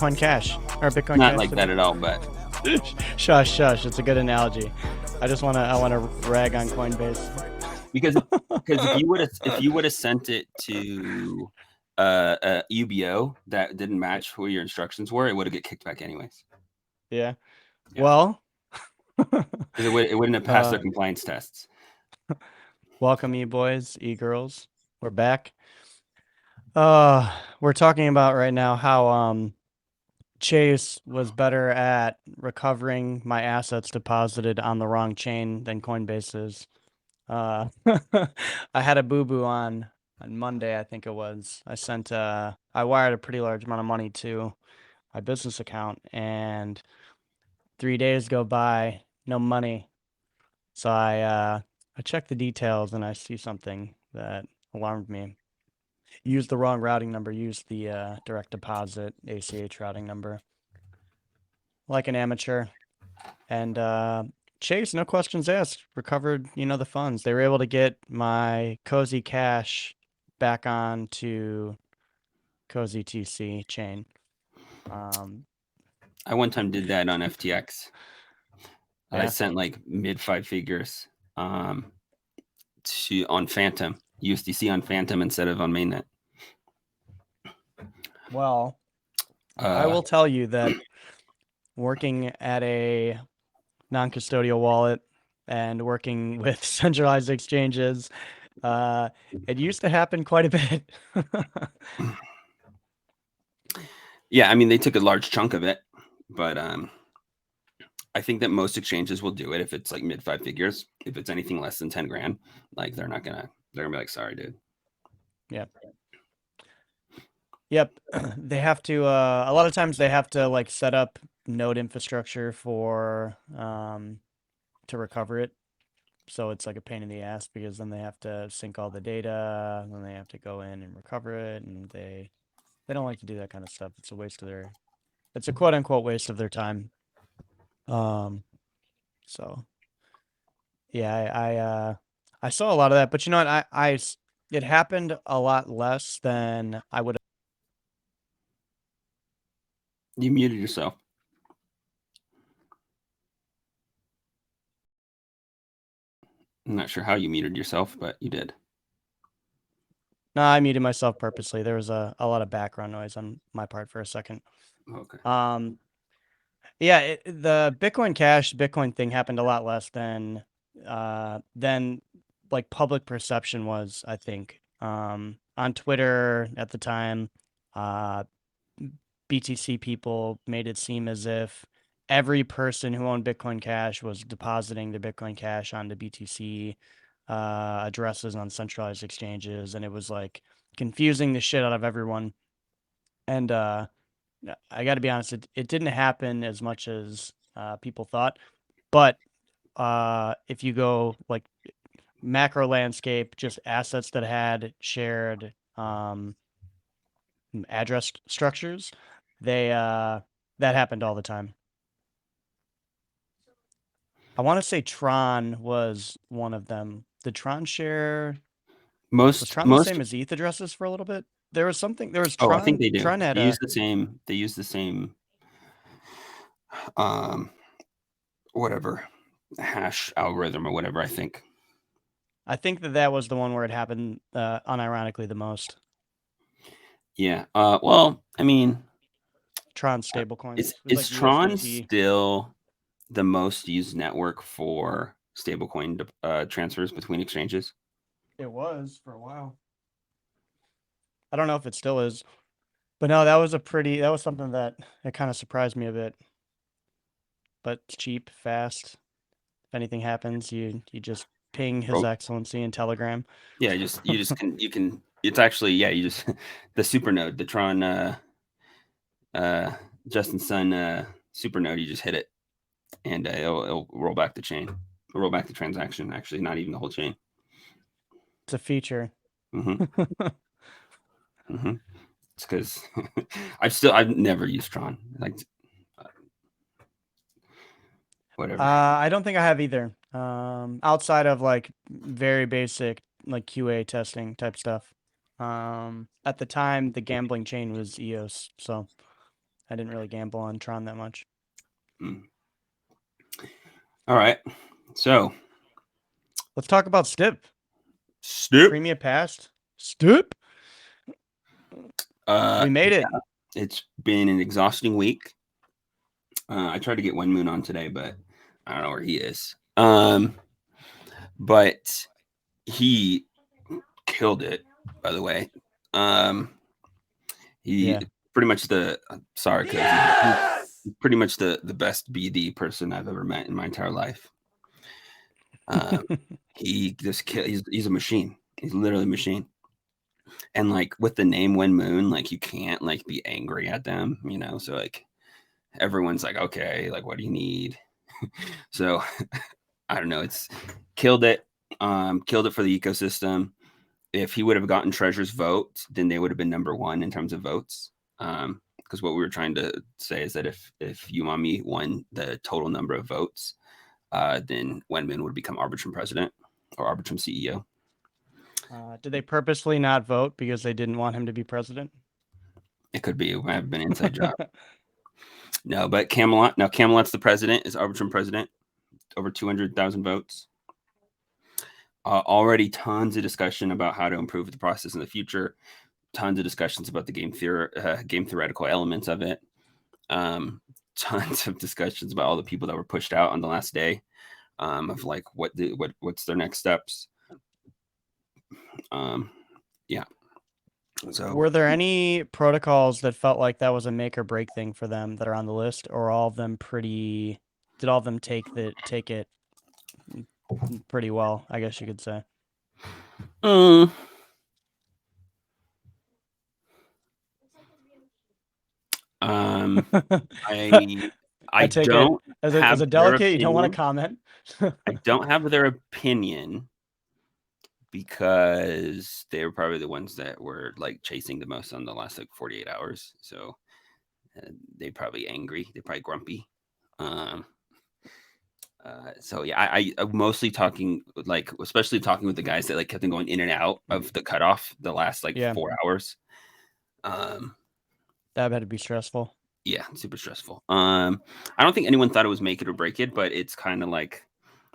Bitcoin Cash or Bitcoin Not Cash. like that at all, but Shush, shush. It's a good analogy. I wanna rag on Coinbase. because if you would have sent it to a UBO that didn't match who your instructions were, it would have get kicked back anyways. Yeah. Yeah. Well, Because it wouldn't have passed their compliance tests. welcome, e-boys, e-girls. We're back. We're talking about right now how Chase was better at recovering my assets deposited on the wrong chain than Coinbase is. I had a boo-boo on Monday, I think it was. I wired a pretty large amount of money to my business account, and 3 days go by, no money. So I checked the details and I see something that alarmed me. Used the wrong routing number, used the direct deposit ACH routing number. Like an amateur. And Chase, no questions asked, recovered, the funds. They were able to get my Cozy Cash back on to Cozy TC chain. I one time did that on FTX. I Yeah. sent like mid 5 figures on Phantom, USDC on Phantom instead of on mainnet. Well, I will tell you that working at a non-custodial wallet and working with centralized exchanges, it used to happen quite a bit. Yeah, I mean they took a large chunk of it, but I think that most exchanges will do it if it's like mid 5 figures. If it's anything less than 10 grand, like they're gonna be like, sorry, dude. Yeah. Yep. They have to, a lot of times they have to like set up node infrastructure for, to recover it. So it's like a pain in the ass because then they have to sync all the data, and then they have to go in and recover it, and they don't like to do that kind of stuff. It's a waste of it's a quote unquote waste of their time. So yeah, I saw a lot of that, but you know what? It happened a lot less than I would. You muted yourself. I'm not sure how you muted yourself, but you did. No, I muted myself purposely. There was a lot of background noise on my part for a second. Okay. Yeah, the Bitcoin Cash Bitcoin thing happened a lot less than like public perception was, I think. On Twitter at the time, BTC people made it seem as if every person who owned Bitcoin Cash was depositing the Bitcoin Cash onto BTC addresses on centralized exchanges, and it was like confusing the shit out of everyone. And I got to be honest, it didn't happen as much as people thought. But if you go like macro landscape, just assets that had shared address structures, that happened all the time. I want to say Tron was one of them. Did Tron share? Was Tron the same as ETH addresses for a little bit? There was something. There was Tron. Oh, I think they do. Tron had They use the same. Whatever hash algorithm or whatever. I think that was the one where it happened unironically the most. Yeah. Well, I mean, Tron stablecoins. is like Tron USDT. still the most used network for stablecoin transfers between exchanges? It was for a while. I don't know if it still is, but no, that was something that it kind of surprised me a bit. But it's cheap, fast. If anything happens, you just ping His Excellency in Telegram. Yeah, you can. It's actually you just the supernode, the Tron Justin Sun supernode. You just hit it, and it'll roll back the chain, it'll roll back the transaction. Actually, not even the whole chain. It's a feature. Mm-hmm. Mm-hmm. It's because I've never used Tron. Like whatever. I don't think I have either. Outside of like very basic like QA testing type stuff. At the time, the gambling chain was EOS, so I didn't really gamble on Tron that much. Mm. All right. So, Let's talk about Stip. Snoop. Premium passed. Stip. We made Yeah, it. it's been an exhausting week. I tried to get One Moon on today, but I don't know where he is. But he killed it, by the way. He Yeah. pretty much sorry, cuz he's pretty much the best BD person I've ever met in my entire life. Um, he just he's a machine. He's literally a machine. And like with the name When Moon, like you can't like be angry at them, you know. So like everyone's like, okay, like what do you need? So I don't know. It's killed it. Killed it for the ecosystem. If he would have gotten Treasure's vote, then they would have been number one in terms of votes. Because what we were trying to say is that if Umami won the total number of votes, then Wenman would become Arbitrum president or Arbitrum CEO. Did they purposely not vote because they didn't want him to be president? It could be. It might have been an inside job. No, but Camelot. Now Camelot's the president. Is Arbitrum president? Over 200,000 votes. Already tons of discussion about how to improve the process in the future. Tons of discussions about the game theoretical elements of it. Tons of discussions about all the people that were pushed out on the last day, of like what's their next steps. Yeah. So Were there any protocols that felt like that was a make or break thing for them that are on the list, or all of them pretty? Did all of them take it pretty well? I guess you could say. um, I I I take it don't as have a their delegate. You don't want to opinion. comment. I don't have their opinion because they were probably the ones that were like chasing the most on the last like 48 hours. So they probably angry. They're probably grumpy. Um, so yeah, I'm mostly talking like, especially talking with the guys that like kept on going in and out of the cutoff the last like Yeah, 4 hours. Um, that had to be stressful. yeah, super stressful. I don't think anyone thought it was make it or break it, but it's kind of like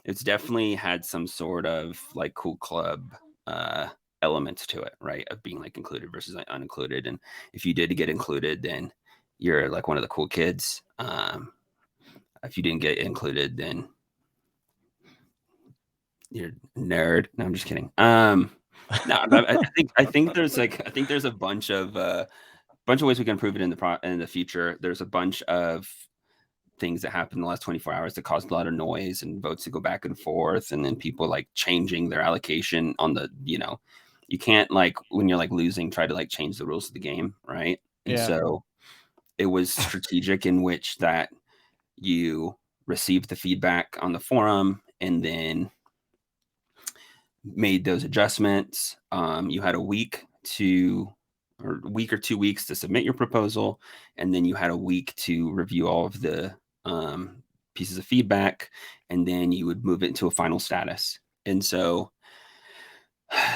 it's definitely had some sort of like cool club uh elements to it, right? Of being like included versus like unincluded. And if you did get included, then you're like one of the cool kids. If you didn't get included, then you're a nerd. No, I'm just kidding. No, I think there's a bunch of ways we can improve it in the future. There's a bunch of things that happened in the last 24 hours that caused a lot of noise and votes to go back and forth, and then people like changing their allocation on the, you can't like when you're like losing try to like change the rules of the game, right? And Yeah, so it was strategic in which that you received the feedback on the forum and then made those adjustments. You had a week or a week or 2 weeks to submit your proposal, and then you had a week to review all of the pieces of feedback, and then you would move it into a final status. And so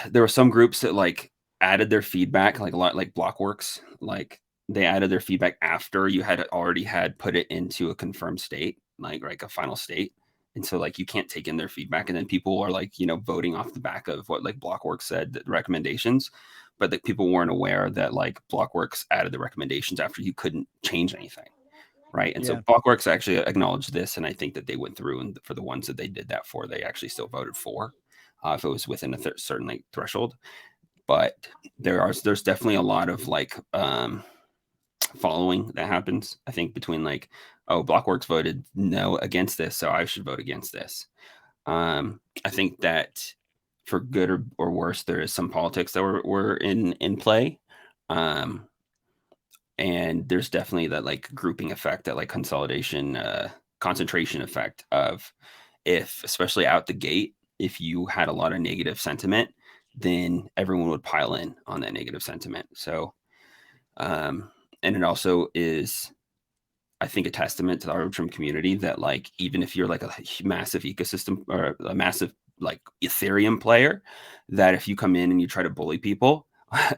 there were some groups that like added their feedback, like a lot like Blockworks, like they added their feedback after you had already had put it into a confirmed state, like a final state. And so like you can't take in their feedback, and then people are like, voting off the back of what like Blockworks said, the recommendations, but like people weren't aware that like Blockworks added the recommendations after you couldn't change anything. Right. And so yeah. Blockworks actually acknowledged this. And I think that they went through, and for the ones that they did that for, they actually still voted for, if it was within a certain like threshold. But there's definitely a lot of like following that happens. I think between like, oh, Blockworks voted no against this, so I should vote against this. I think that for good or worse, there is some politics that were in play. And there's definitely that like grouping effect, that like consolidation, concentration effect of, if especially out the gate, if you had a lot of negative sentiment, then everyone would pile in on that negative sentiment. So and it also is, I think, a testament to the Arbitrum community that like even if you're like a massive ecosystem or a massive like Ethereum player, that if you come in and you try to bully people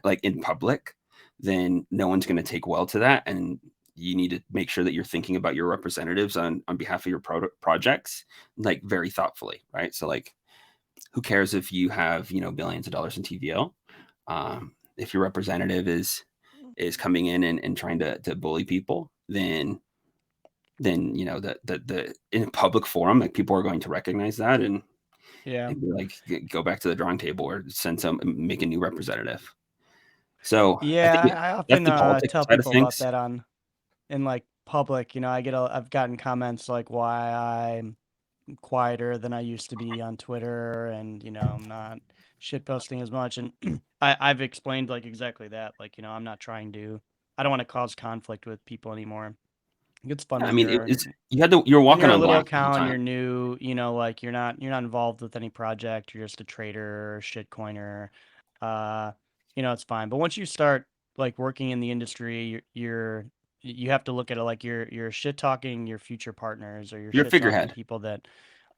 like in public, then no one's going to take well to that, and you need to make sure that you're thinking about your representatives on behalf of your projects, like very thoughtfully, right? So like, who cares if you have, you know, billions of dollars in TVL? If your representative is coming in and trying to bully people, then you know the in a public forum, like people are going to recognize that Yeah. and be like, go back to the drawing table or make a new representative. So I Yeah, think I that's often the politics tell side of people about things. that on in like public. I've gotten comments like why I'm quieter than I used to be on Twitter, and I'm not shit posting as much. And I've explained like exactly that. Like, I'm not trying to. I don't want to cause conflict with people anymore. It's fun Yeah, I when mean, you're it's you're when walking you're a on little glass the whole account, time. you're new, like you're not involved with any project, you're just a trader or shitcoiner. Uh, it's fine. But once you start like working in the industry, you have to look at it like you're shit talking your future partners, or you're You're a shit talking figurehead. people that,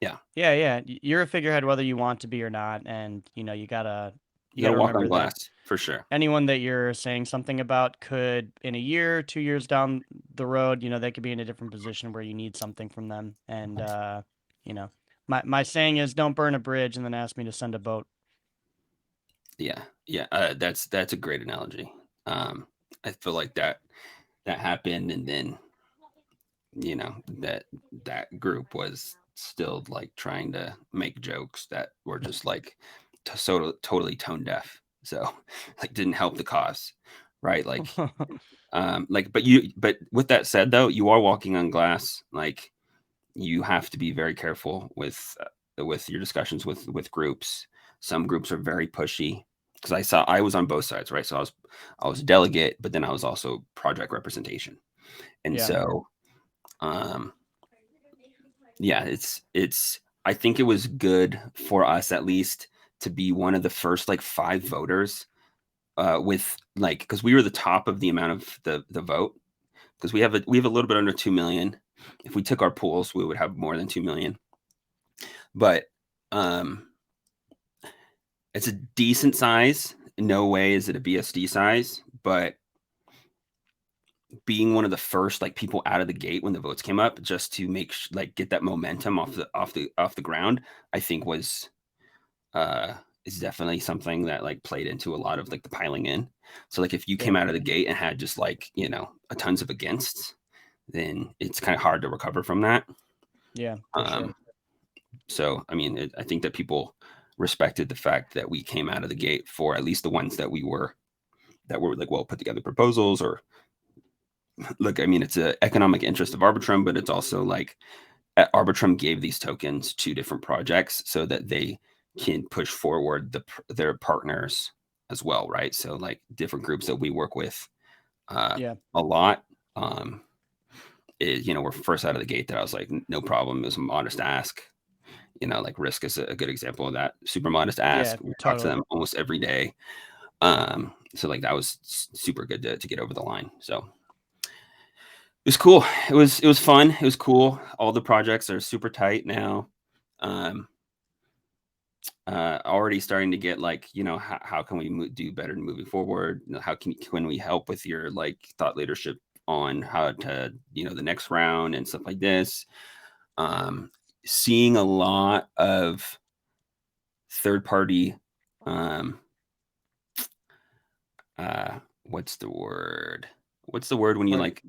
Yeah, yeah, yeah, you're a figurehead whether you want to be or not. And you gotta you you got to gotta walk on remember that glass for sure. anyone that you're saying something about could, in a year, 2 years down the road, they could be in a different position where you need something from them. And you know, my saying is, don't burn a bridge and then ask me to send a boat. Yeah, yeah, that's a great analogy. Um, I feel like that happened, and then you know that group was still like trying to make jokes that were just like totally tone deaf. So like didn't help the cause, right? Like but with that said though, you are walking on glass. Like you have to be very careful with your discussions with groups. Some groups are very pushy because I was on both sides, right? So I was a delegate, but then I was also project representation, and Yeah, so um, yeah, it's. I think it was good for us at least to be one of the first like 5 voters with like because we were the top of the amount of the vote because we have a little bit under 2 million. If we took our pools, we would have more than 2 million. But um, it's a decent size. No way is it a BSD size, but being one of the first like people out of the gate when the votes came up, just to like get that momentum off the ground, I think uh is definitely something that like played into a lot of like the piling in. So like if you came yeah, out of the gate and had just like a tons of against, then it's kind of hard to recover from that. yeah, for sure. Um, So, I mean, I think that people respected the fact that we came out of the gate for at least the ones that were like well put together proposals or look, I mean, it's an economic interest of Arbitrum, but it's also like Arbitrum gave these tokens to different projects so that they can push forward their partners as well, right? So like different groups that we work with Yeah, a lot. Um, we're first out of the gate that I was like, no problem. It was a modest ask. Like Risk is a good example of that. Super modest yeah, ask. We talk to totally. them almost every day. So like that was super good to get over the line. So it was cool. It was fun. It was cool. All the projects are super tight now. Um, Already starting to get like, how can we do better moving forward? How can we help with your like thought leadership on how to, the next round and stuff like this. Um, Seeing a lot of third party um what's the word when you Or like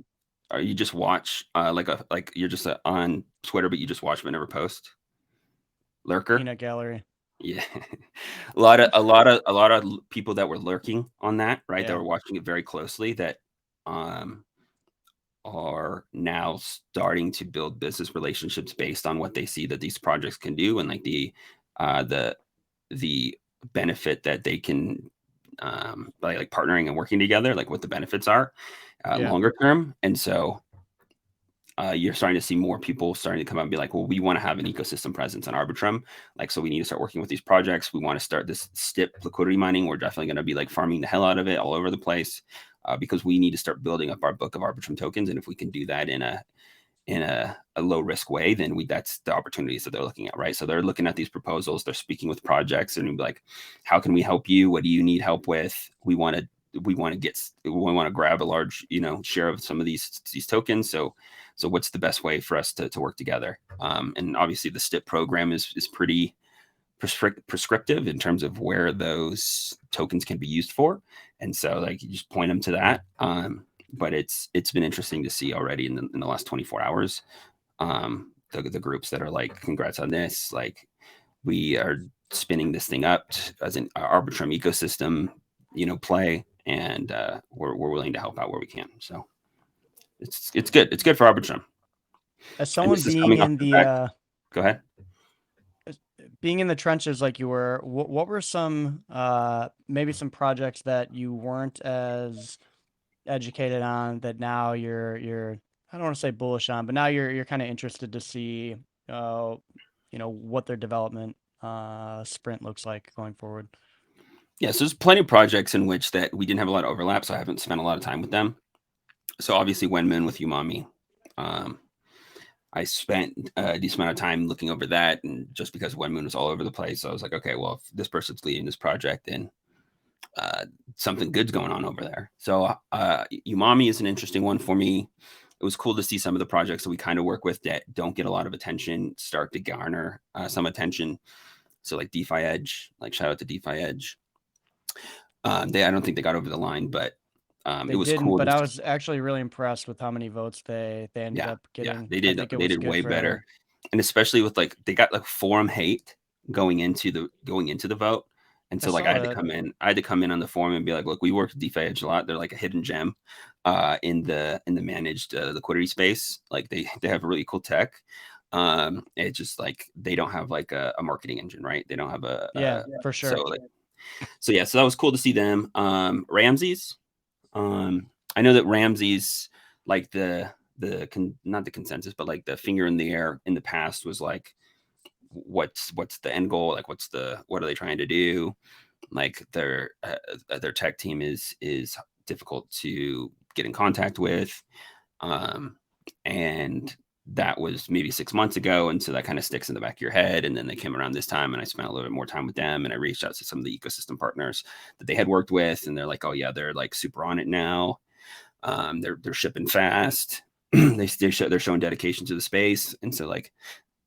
are you just watch like you're just on Twitter but you just watch but never post lurker. peanut gallery. Yeah. A lot of people that were lurking on that, right, that Yeah, were watching it very closely, that um are now starting to build business relationships based on what they see that these projects can do and like uh the the benefit that they can by like partnering and working together, like what the benefits are yeah, longer term. And so you're starting to see more people starting to come out and be like, well, we want to have an ecosystem presence on Arbitrum. Like, so we need to start working with these projects. We want to start this STIP liquidity mining. We're definitely going to be like farming the hell out of it all over the place because we need to start building up our book of Arbitrum tokens. And if we can do that in a low risk way, then that's the opportunities that they're looking at, right? So they're looking at these proposals, they're speaking with projects, and be like, how can we help you? What do you need help with? we want to grab a large, share of some of these tokens. So what's the best way for us to work together? And obviously the STIP program is pretty prescriptive in terms of where those tokens can be used for, and so like you just point them to that. But it's been interesting to see already in the last 24 hours, the groups that are like, congrats on this, like we are spinning this thing up as an Arbitrum ecosystem, play, and we're willing to help out where we can. So it's good. It's good for Arbitrum. As And someone this is coming off the back. Go ahead. being in the trenches like you were, what were some maybe some projects that you weren't as educated on that now you're I don't want to say bullish on, but now you're kind of interested to see what their development sprint looks like going forward. Yeah, so there's plenty of projects in which that we didn't have a lot of overlap, so I haven't spent a lot of time with them. So obviously Wenman with Umami. I spent a decent amount of time looking over that, and just because Wenmoon was all over the place, I was like, okay, well, if this person's leading this project, then something good's going on over there. So Umami is an interesting one for me. It was cool to see some of the projects that we kind of work with that don't get a lot of attention start to garner some attention. So like DeFi Edge, like shout out to DeFi Edge. I don't think they got over the line, but They it was didn't, cool. but I was actually really impressed with how many votes they ended up Yeah, getting. they I did. think it They was did good way for them. better, and especially with like they got like forum hate going into the vote, and I so like saw I had to that. come in. I had to come in on the forum and be like, look, we work with DeFi Edge a lot. They're like a hidden gem, in the managed liquidity space. Like they have really cool tech. It's just like they don't have like a marketing engine, right? They don't have Yeah, for so sure. like so yeah. So that was cool to see them. Ramses. I know that Ramses, like not the consensus, but like the finger in the air in the past was like, what's the end goal? Like, what are they trying to do? Like their tech team is difficult to get in contact with, and that was maybe 6 months ago, and so that kind of sticks in the back of your head. And then they came around this time, and I spent a little bit more time with them, and I reached out to some of the ecosystem partners that they had worked with, and they're like, oh yeah, they're like super on it now. They're shipping fast. They're showing dedication to the space, and so like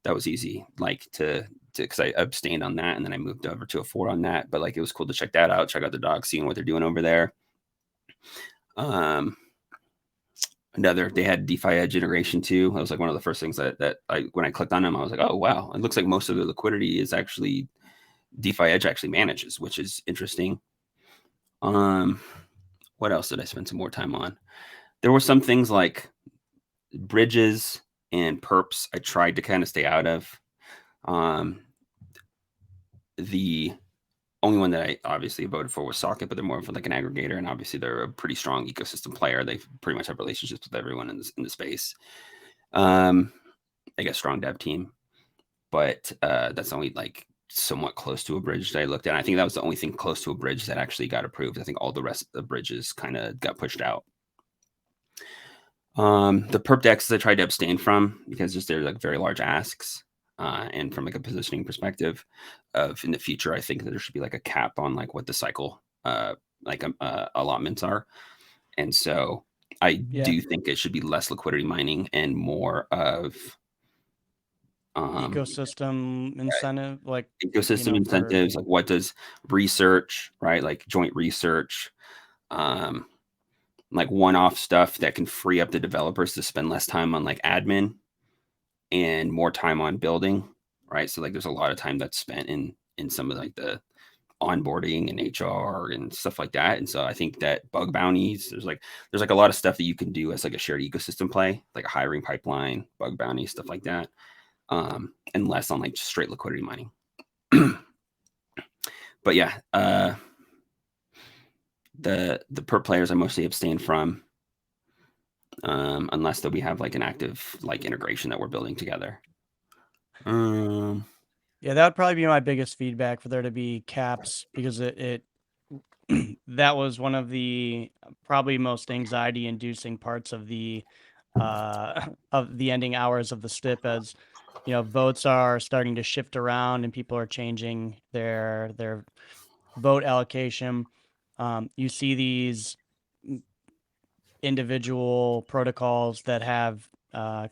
that was easy, like to because I abstained on that, and then I moved over to a 4 on that. But like it was cool to check that out, check out the dogs, seeing what they're doing over there. They had DeFi Edge integration too. That was like one of the first things that I when I clicked on them, I was like, oh wow, it looks like most of the liquidity is actually DeFi Edge actually manages, which is interesting. What else did I spend some more time on? There were some things like bridges and perps I tried to kind of stay out of. The only one that I obviously voted for was Socket, but they're more of like an aggregator, and obviously they're a pretty strong ecosystem player. They pretty much have relationships with everyone in the space. They got a strong dev team, but that's only like somewhat close to a bridge that I looked at. I think that was the only thing close to a bridge that actually got approved. I think all the rest of the bridges kind of got pushed out. The perp decks I tried to abstain from because just they're like very large asks. And from like a positioning perspective of in the future, I think that there should be like a cap on like what the cycle allotments are. And so I do think it should be less liquidity mining and more of Ecosystem incentive, like ecosystem incentives. Like what does research, right? Like joint research, like one-off stuff that can free up the developers to spend less time on like admin and more time on building, right? So like there's a lot of time that's spent in some of like the onboarding and HR and stuff like that. And so I think that bug bounties, there's like a lot of stuff that you can do as like a shared ecosystem play, like a hiring pipeline, bug bounty, stuff like that. And less on like just straight liquidity mining. But yeah, the per players I mostly abstain from, unless that we have like an active like integration that we're building together. Yeah, that would probably be my biggest feedback, for there to be caps, because it that was one of the probably most anxiety inducing parts of the ending hours of the STIP, as votes are starting to shift around and people are changing their vote allocation. You see these individual protocols that have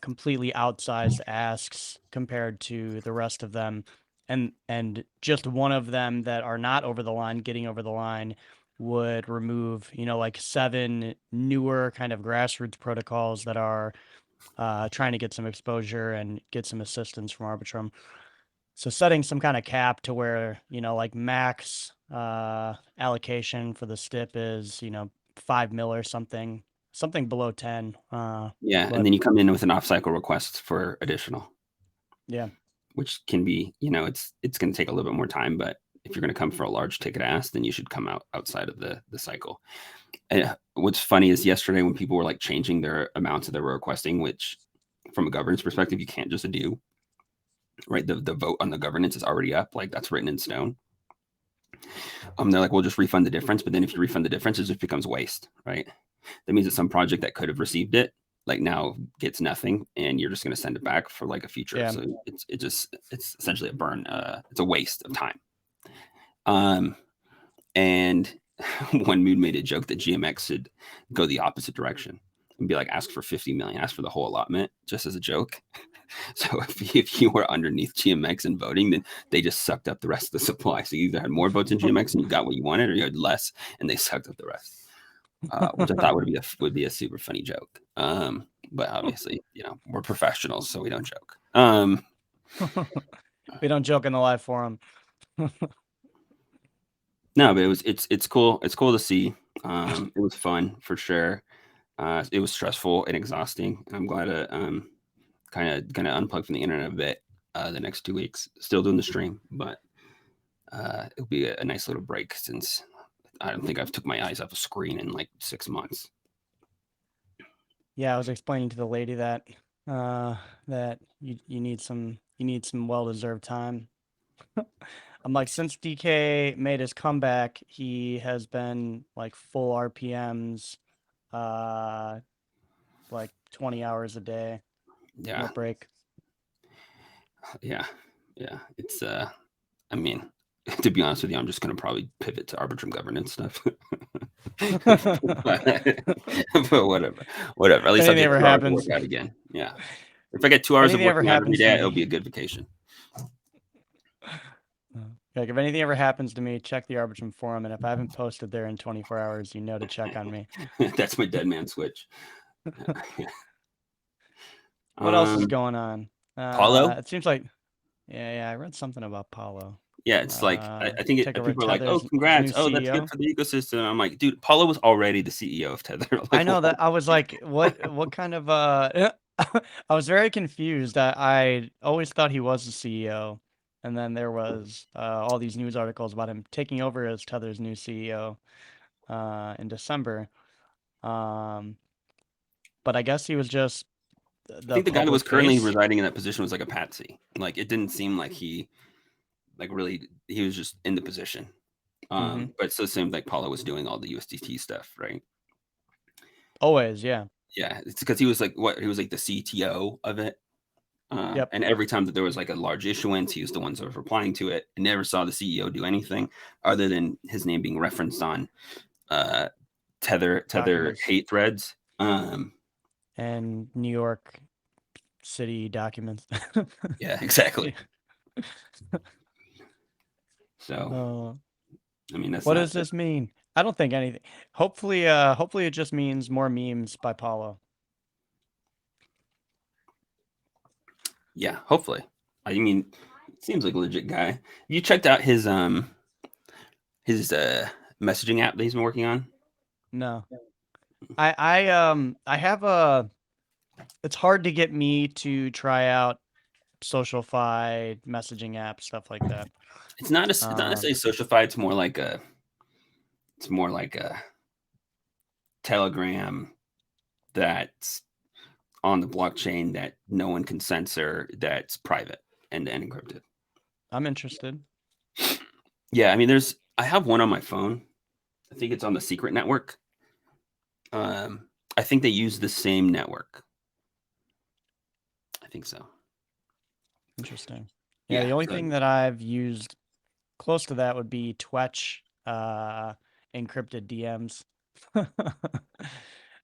completely outsized asks compared to the rest of them, and just one of them that are not over the line getting over the line would remove, like seven newer kind of grassroots protocols that are trying to get some exposure and get some assistance from Arbitrum. So setting some kind of cap to where, like max allocation for the STIP is, 5 mil or something below 10. Yeah, and But then you come in with an off-cycle request for additional, yeah, which can be, it's going to take a little bit more time, but if you're going to come for a large ticket ask, then you should come outside of the cycle. And what's funny is yesterday when people were like changing their amounts that they were requesting, which from a governance perspective, you can't just do, right? The vote on the governance is already up, like that's written in stone. They're like, we'll just refund the difference, but then if you refund the difference, it just becomes waste, right? That means that some project that could have received it, like now gets nothing, and you're just going to send it back for like a future. yeah. So it's essentially a burn. It's a waste of time. Um, and one mood made a joke that GMX should go the opposite direction and be like, ask for 50 million, ask for the whole allotment, just as a joke. So if you were underneath GMX and voting, then they just sucked up the rest of the supply. So you either had more votes in GMX and you got what you wanted, or you had less and they sucked up the rest. Which I thought would be a super funny joke. But obviously, we're professionals, so we don't joke. We don't joke in the live forum. No, but it's cool. It's cool to see. It was fun for sure. It was stressful and exhausting. I'm glad to kind of gonna unplug from the internet a bit the next 2 weeks. Still doing the stream, but it'll be a nice little break since I don't think I've took my eyes off a screen in like 6 months. Yeah, I was explaining to the lady that you need some well-deserved time. I'm like, since DK made his comeback, he has been like full RPMs, uh, like 20 hours a day, Yeah, no break. yeah, yeah. It's I mean, to be honest with you, I'm just gonna probably pivot to Arbitrum governance stuff. But whatever. At If least I'll anything get ever 2 hours of happens, workout again. Yeah. If I get 2 hours of anything ever working out every happens to day, it'll me, be a good vacation. like if anything ever happens to me, check the Arbitrum forum, and if I haven't posted there in 24 hours, you know to check on me. That's my dead man switch. What else is um, going on? Paulo. It seems like, yeah, I read something about Paulo. Yeah, it's like I think Take over people are like, "Oh, Tether's new congrats! Oh, that's good CEO. for the ecosystem." I'm like, dude, Paulo was already the CEO of Tether. I Like, know that. I was like, what kind of I was very confused. I always thought he was the CEO, and then there was all these news articles about him taking over as Tether's new CEO in December. Um, but I guess he was just I the think the guy that was public currently face. residing in that position was like a patsy. Like, it didn't seem like like really he was just in the position. Hmm. But it's the same like Paulo was doing all the USDT stuff, right? Always, yeah. Yeah, it's because he was like he was like the CTO of it. Yep. And every time that there was like a large issuance, he was the one that was replying to it. I never saw the CEO do anything other than his name being referenced on uh, Tether Documents hate threads. and New York City documents. Yeah, exactly. Yeah. So Uh, I mean, that's what not. does this mean? I don't think anything. Hopefully it just means more memes by Paulo. Yeah, hopefully. I mean, seems like a legit guy. You checked out his messaging app that he's been working on? No. I have a it's hard to get me to try out SocialFi messaging apps, stuff like that. It's not Um, necessarily socialify. It's more like a Telegram that's on the blockchain that no one can censor, that's private and encrypted. I'm interested. Yeah, I mean, I have one on my phone. I think it's on the secret network. I think they use the same network. I think so. Interesting. Yeah, Yeah. the only So thing that I've used close to that would be Twetch, encrypted DMs.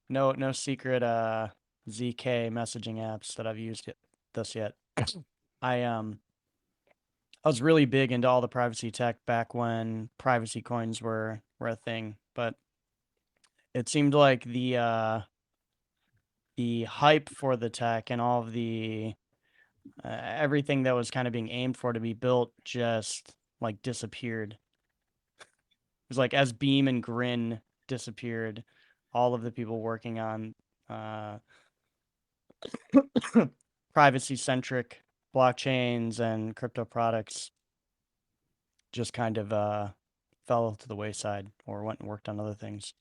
No secret ZK messaging apps that I've used this yet. I um I was really big into all the privacy tech back when privacy coins were a thing, but it seemed like the hype for the tech and all of the everything that was kind of being aimed for to be built just like disappeared. It was like as Beam and Grin disappeared, all of the people working on uh, privacy centric blockchains and crypto products just kind of fell to the wayside or went and worked on other things.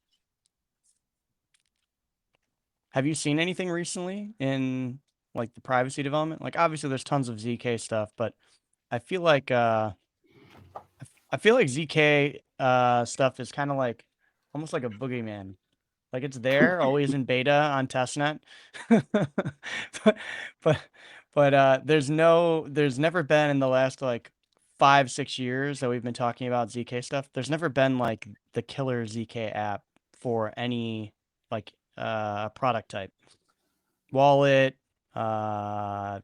Have you seen anything recently in like the privacy development? Like obviously there's tons of ZK stuff, but I feel like I feel like ZK stuff is kind of like almost like a boogeyman. Like it's there, always in beta on testnet. But but there's never been in the last like 5, 6 years that we've been talking about ZK stuff. There's never been like the killer ZK app for any like product type. Wallet, uh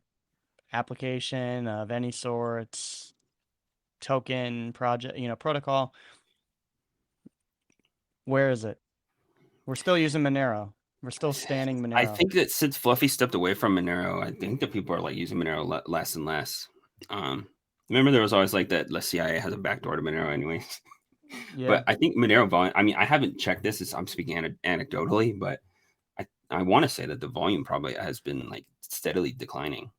application of any sorts, token, project, protocol. Where is it? We're still using Monero. We're still standing I Monero. think that since Fluffy stepped away from Monero, I think that people are like using Monero less and less. Remember, there was always like that. The CIA has a backdoor to Monero, anyways. Yeah. But I think Monero volume. I mean, I haven't checked this. I'm speaking anecdotally, but I want to say that the volume probably has been like steadily declining.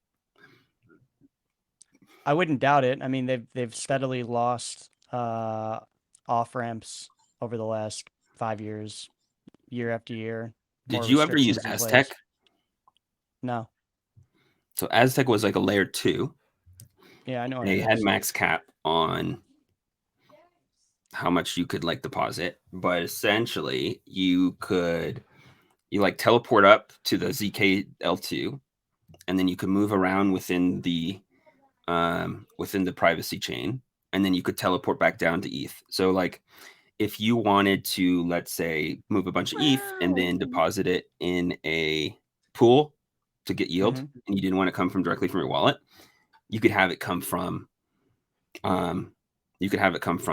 I wouldn't doubt it. I mean, they've steadily lost off ramps over the last 5 years, year after year, Did more you ever use restrictions in Aztec? place. No. So Aztec was like a layer 2. Yeah, I know what They it had is. max cap on how much you could like deposit, but essentially you like teleport up to the ZKL2, and then you could move around within the privacy chain, and then you could teleport back down to ETH. So like if you wanted to, let's say, move a bunch of ETH and then deposit it in a pool to get yield, Hmm. and you didn't want to come from directly from your wallet, you could have it come from um,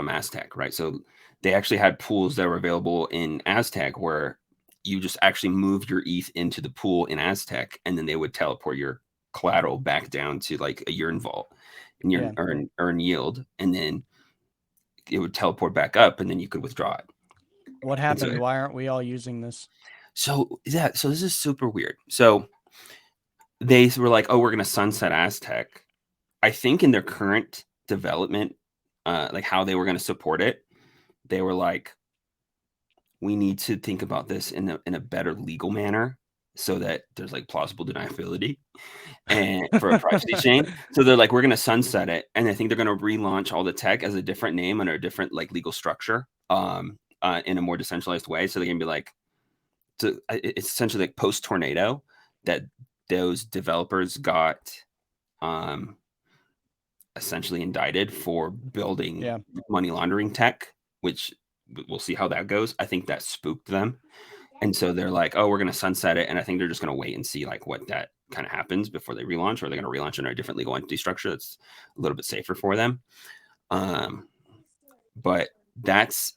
Aztec, right? So they actually had pools that were available in Aztec where you just actually moved your ETH into the pool in Aztec, and then they would teleport your collateral back down to like a Yearn vault and you Yeah. earn yield, and then it would teleport back up, and then you could withdraw it. What And so, happened? Why aren't we all using this? so this is super weird. So they were like, "Oh, we're going to sunset Aztec." I think in their current development, like how they were going to support it, they were like, we need to think about this in a better legal manner so that there's like plausible deniability and for a privacy chain. So they're like, we're going to sunset it, and I think they're going to relaunch all the tech as a different name under a different like legal structure, in a more decentralized way. So they can be like, it's essentially like post tornado that those developers got um, essentially indicted for building Yeah. money laundering tech, which we'll see how that goes. I think that spooked them. And so they're like, oh, we're going to sunset it. And I think they're just going to wait and see like what that kind of happens before they relaunch, or they're going to relaunch under a different legal entity structure that's a little bit safer for them. Um, but that's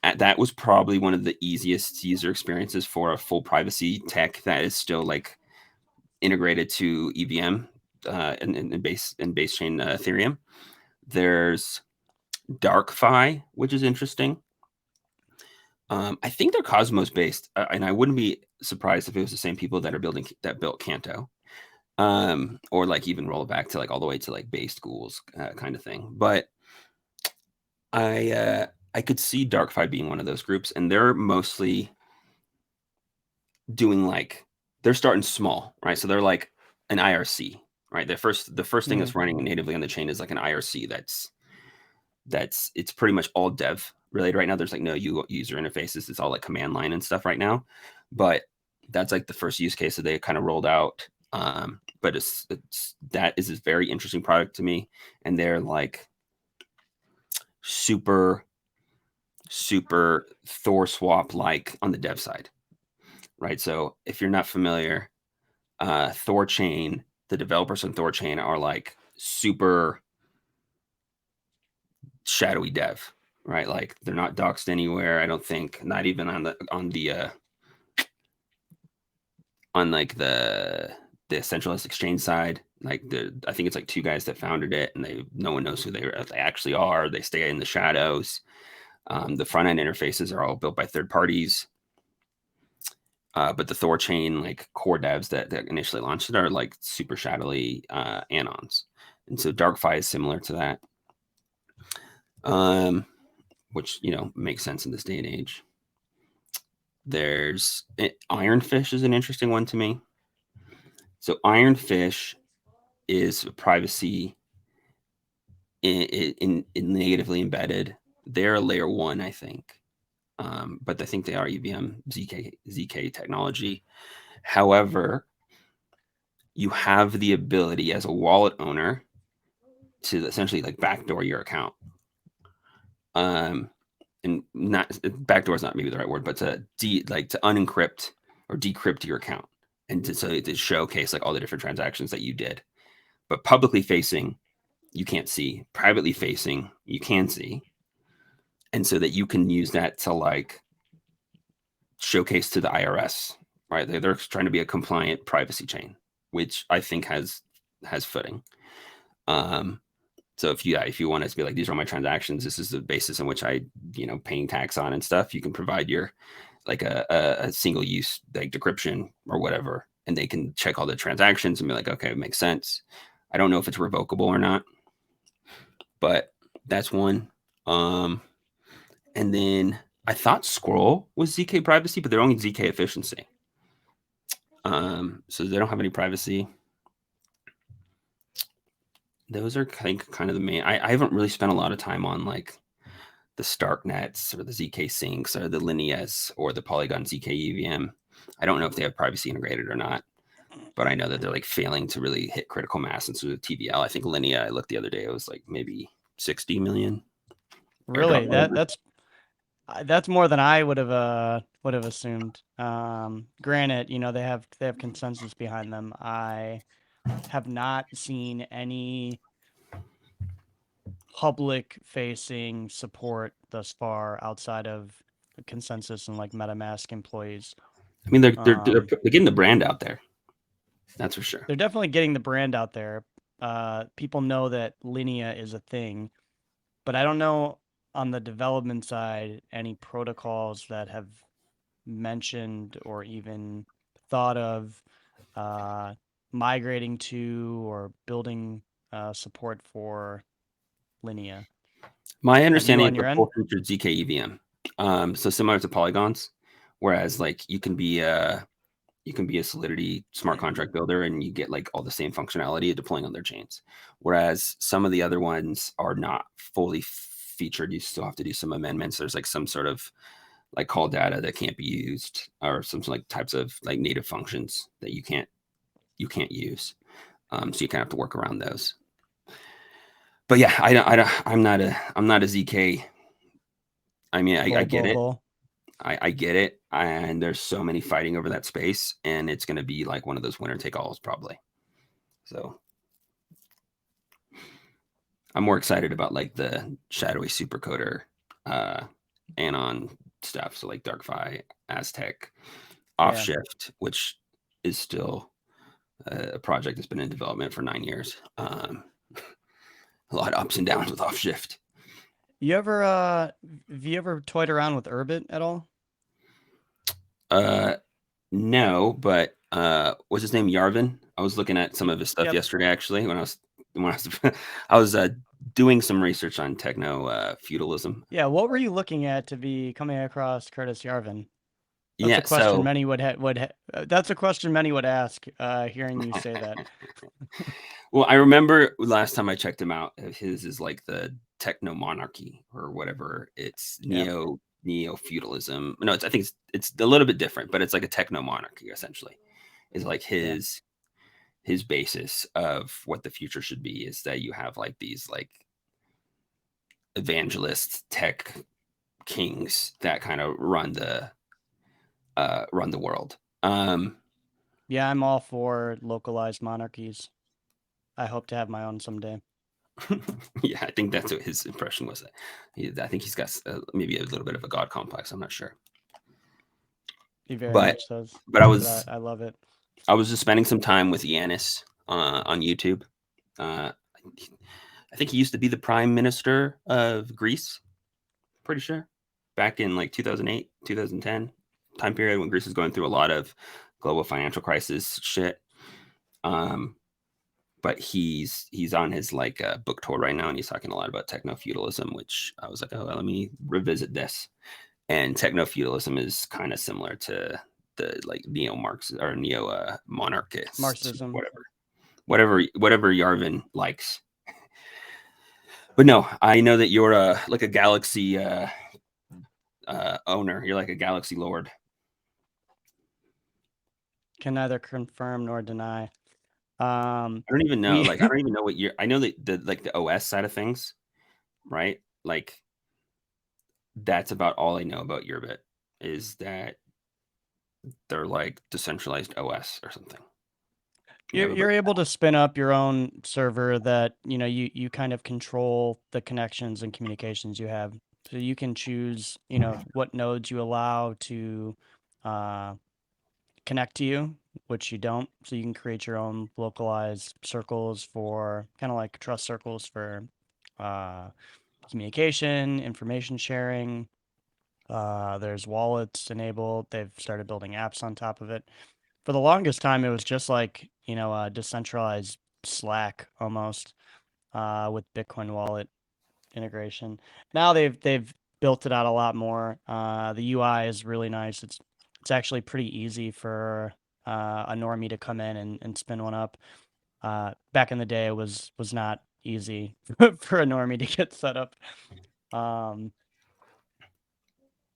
that was probably one of the easiest user experiences for a full privacy tech that is still like integrated to EVM and base chain Ethereum. There's DarkFi, which is interesting. I think they're Cosmos based, and I wouldn't be surprised if it was the same people that built Canto, or like even roll it back to like all the way to like Bay schools kind of thing. But I could see DarkFi being one of those groups, and they're mostly doing like they're starting small, right? So they're like an IRC, right? The first thing Hmm. that's running natively on the chain is like an IRC that's it's pretty much all dev related right now. There's like no user interfaces. It's all like command line and stuff right now. But that's like the first use case that they kind of rolled out. But that is a very interesting product to me, and they're like super super Thor swap like on the dev side, right? So if you're not familiar, Thor chain, the developers on Thor chain are like super shadowy dev, right? Like they're not doxed anywhere. I don't think, not even on like the centralized exchange side. Like I think it's like two guys that founded it, and no one knows who they actually are. They stay in the shadows. The front end interfaces are all built by third parties. But the Thor chain, like core devs that initially launched it, are like super shadowy anons, and so DarkFi is similar to that, which makes sense in this day and age. There's Ironfish is an interesting one to me. So Ironfish is privacy in natively embedded. They're a layer one, I think, but I think they are EVM ZK technology. However, you have the ability as a wallet owner to essentially like backdoor your account. And not backdoor is not maybe the right word, but to unencrypt or decrypt your account, and to showcase like all the different transactions that you did. But publicly facing, you can't see. Privately facing, you can see, and so that you can use that to like showcase to the IRS, right? They're trying to be a compliant privacy chain, which I think has footing. Um, So if you want it to be like, these are all my transactions, this is the basis in which I, paying tax on and stuff, you can provide your like a single use like decryption or whatever, and they can check all the transactions and be like, okay, it makes sense. I don't know if it's revocable or not, but that's one. Um, and then I thought Scroll was ZK privacy, but they're only ZK efficiency. So they don't have any privacy. Those are kind of the main. I haven't really spent a lot of time on like the Starknets or the ZK Syncs or the Lineas or the Polygon ZK EVM. I don't know if they have privacy integrated or not, but I know that they're like failing to really hit critical mass. And so the TVL, I think Linea, I looked the other day, it was like maybe 60 million airdrop Really, volume. that's more than I would have assumed. Granted, they have consensus behind them. I have not seen any public facing support thus far outside of the consensus and like MetaMask employees. I mean, Um, they're getting the brand out there. That's for sure. they're definitely getting the brand out there. People know that Linea is a thing, but I don't know on the development side any protocols that have mentioned or even thought of uh, migrating to or building support for Linea. My Have you understanding is on the your end? full featured ZK EVM. So similar to Polygons, whereas like you can be a Solidity smart contract builder and you get like all the same functionality of deploying on their chains. Whereas some of the other ones are not fully featured. You still have to do some amendments. There's like some sort of like call data that can't be used, or some like types of like native functions that you can't use. So you kind of have to work around those. But yeah, I'm not a ZK. I mean, I get it. Bull. I get it. And there's so many fighting over that space, and it's going to be like one of those winner take alls probably. So I'm more excited about like the shadowy supercoder, uh, anon stuff. So like DarkFi, Aztec, Yeah. Offshift, which is still a project that's been in development for 9 years. A lot of ups and downs with Offshift. Have you ever toyed around with Urbit at all? Uh, no, but what's his name? Yarvin. I was looking at some of his stuff Yep. yesterday, actually, when I was I was doing some research on techno feudalism. Yeah, what were you looking at to be coming across Curtis Yarvin? That's a Yeah, question so many that's a question many would ask, hearing you say that. well, I remember last time I checked him out, his is like the techno monarchy or whatever. It's Yep. neo feudalism. No, I think it's a little bit different, but it's like a techno monarchy essentially. Is like Yeah. his basis of what the future should be is that you have like these like evangelist tech kings that kind of run the world. Yeah, I'm all for localized monarchies. I hope to have my own someday. Yeah, I think that's what his impression was. I think he's got maybe a little bit of a god complex. I'm not sure, He very but much does, but I but was I love it. I was just spending some time with Yanis on YouTube. Uh, I think he used to be the prime minister of Greece. Pretty sure back in like 2008, 2010 time period when Greece was going through a lot of global financial crisis shit. Um, but he's on his like book tour right now, and he's talking a lot about techno feudalism, which I was like, oh, well, let me revisit this. And techno feudalism is kind of similar to the like neo Marx or neo monarchist, Marxism. whatever Yarvin likes. But no, I know that you're like a Galaxy owner. You're like a Galaxy lord. Can neither confirm nor deny. I don't even know. We Like, I don't even know what you're. I know that the OS side of things, right? Like, that's about all I know about Yerbit is that they're like decentralized OS or something. You have a you're break. able to spin up your own server that, you kind of control the connections and communications you have. So you can choose, what nodes you allow to uh, connect to you, which you don't. So you can create your own localized circles for kind of like trust circles for uh, communication, information sharing. There's wallets enabled. They've started building apps on top of it. For the longest time, it was just like, decentralized Slack almost with Bitcoin wallet integration. Now they've built it out a lot more. The UI is really nice. It's actually pretty easy for a normie to come in and spin one up. Back in the day, it was not easy for a normie to get set up. Um,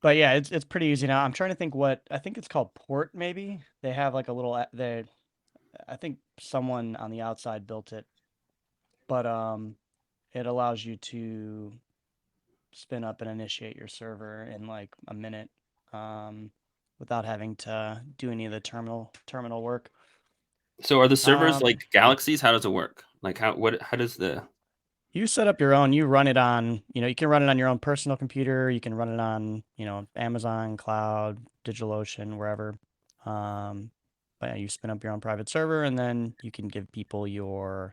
but yeah, it's pretty easy now. I'm trying to think what I think it's called Port. Maybe they have like a little. They I think someone on the outside built it, but it allows you to spin up and initiate your server in like a minute, um, without having to do any of the terminal work. So, are the servers Um, like Galaxies? How does it work? Like, how does the you set up your own. You run it on. You can run it on your own personal computer. You can run it on, Amazon Cloud, DigitalOcean, wherever. Um, but yeah, you spin up your own private server, and then you can give people your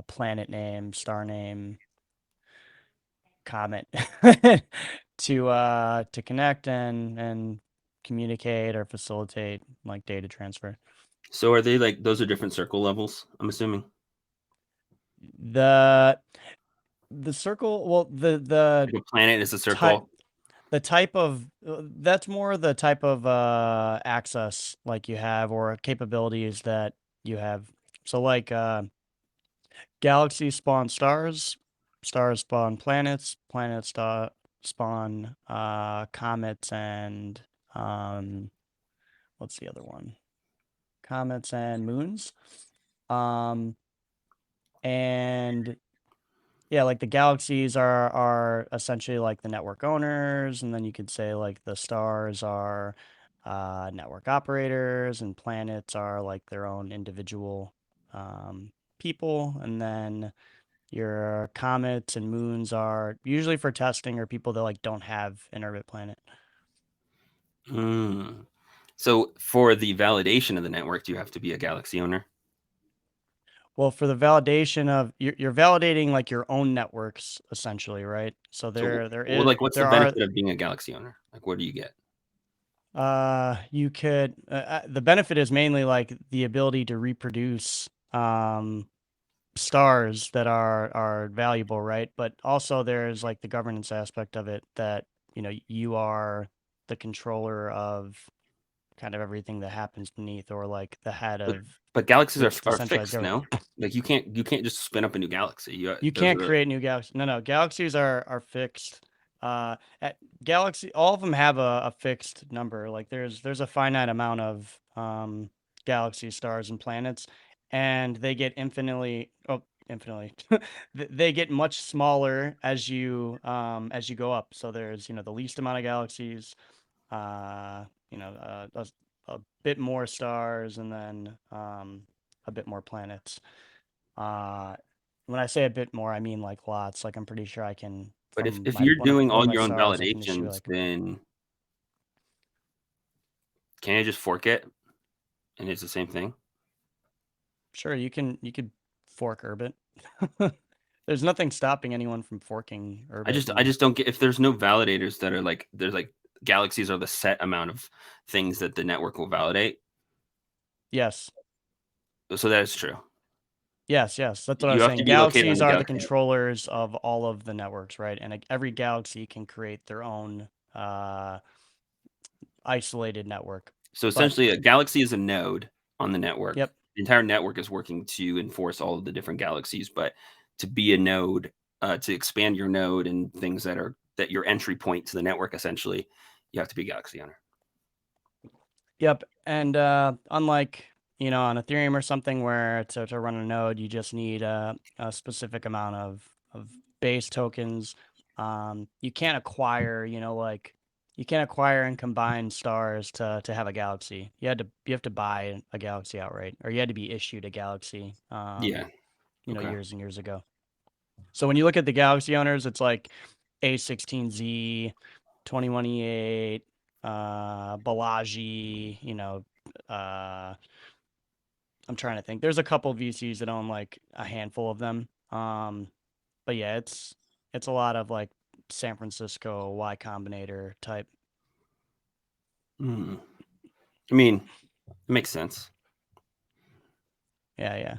planet name, star name, comet to connect and communicate or facilitate like data transfer. so are they like those are different circle levels? I'm assuming The the circle, well, the like a planet is a type circle. the type of that's more the type of access like you have or capabilities that you have. So like galaxies spawn stars, stars spawn planets, planets spawn comets and um what's the other one? Comets and moons. Um and yeah, like the galaxies are essentially like the network owners, and then you could say like the stars are network operators, and planets are like their own individual people, and then your comets and moons are usually for testing or people that like don't have an orbit planet. Mm. So, for the validation of the network, do you have to be a Galaxy owner? Well, for the validation of you're validating like your own networks essentially, right? So So, there well, is like, what's the there are benefit of being a Galaxy owner? Like, what do you get? you could the benefit is mainly like the ability to reproduce stars that are valuable, right? But also there's like the governance aspect of it that, you are the controller of kind of everything that happens beneath or like the head But of but galaxies this are decentralized fixed, government. no? Like, you can't just spin up a new galaxy. You Those can't are create new galaxies. No, no, galaxies are fixed. At galaxy, all of them have a fixed number. Like there's a finite amount of galaxies, stars, and planets, and they get infinitely. Oh, infinitely. They get much smaller as you go up. So there's, the least amount of galaxies, a bit more stars, and then a bit more planets. Uh, when I say a bit more, I mean like lots. Like I'm pretty sure I can But if from if my you're doing one all of my your own stars, I can just shoot validations, like then can I just fork it and it's the same thing? sure you could fork Urbit. There's nothing stopping anyone from forking I Urbit just I and just don't get if there's no validators that are like there's like galaxies are the set amount of things that the network will validate. yes. So that is true. Yes, yes, that's what I You was have to saying. be located on Galaxies the are the galaxy. controllers of all of the networks, right? And every galaxy can create their own isolated network. So But essentially, a galaxy is a node on the network. yep, The entire network is working to enforce all of the different galaxies, but to be a node, to expand your node and things that your entry point to the network, essentially, you have to be a galaxy owner. yep. And unlike, on Ethereum or something where to run a node, you just need a specific amount of base tokens. You can't acquire, you can't acquire and combine stars to have a galaxy. You have to buy a galaxy outright, or you had to be issued a galaxy, Yeah. Okay. years and years ago. So when you look at the galaxy owners, it's like A16Z, 21E8, Balaji, uh, I'm trying to think. There's a couple VCs that own like a handful of them. But yeah, it's a lot of like San Francisco Y Combinator type. Hmm. I mean, it makes sense, Yeah, yeah.